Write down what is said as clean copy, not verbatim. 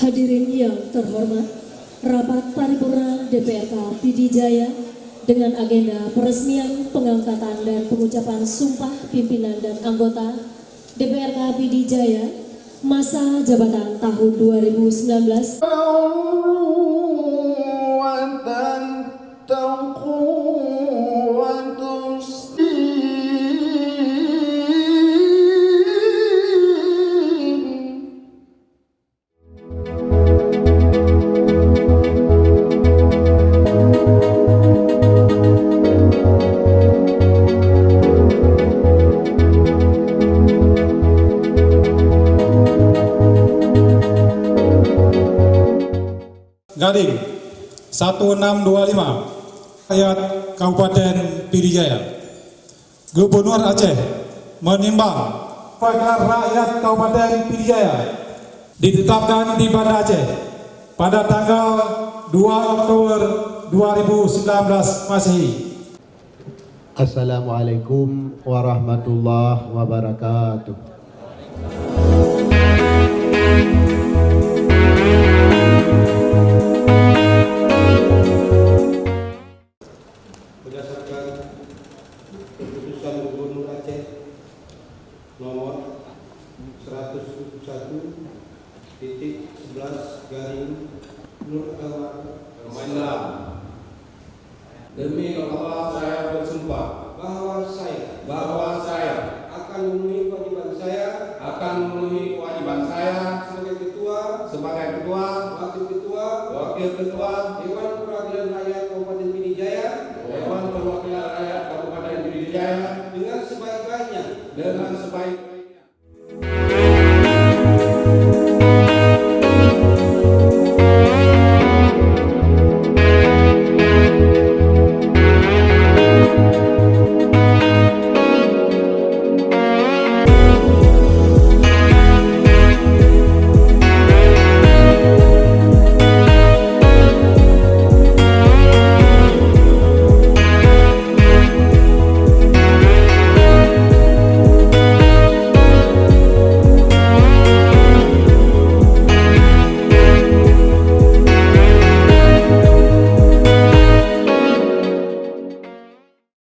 Hadirin yang terhormat, rapat paripurna DPRK Pidijaya dengan agenda peresmian pengangkatan dan pengucapan sumpah pimpinan dan anggota DPRK Pidijaya masa jabatan tahun 2019. Garing 1625 rakyat Kabupaten Pidijaya. Gubernur Aceh menimbang agar rakyat Kabupaten Pidijaya ditetapkan di Banda Aceh pada tanggal 2 Oktober 2019 Masehi. Assalamualaikum warahmatullahi wabarakatuh. Berdasarkan keputusan Gubernur Aceh nomor 171.11 garing Nur Islam. Demi Allah saya bersumpah bahwa saya akan memenuhi kewajiban saya sebagai ketua, wakil ketua Dewan Perwakilan Rakyat Kabupaten Pidijaya dengan sebaik-baiknya.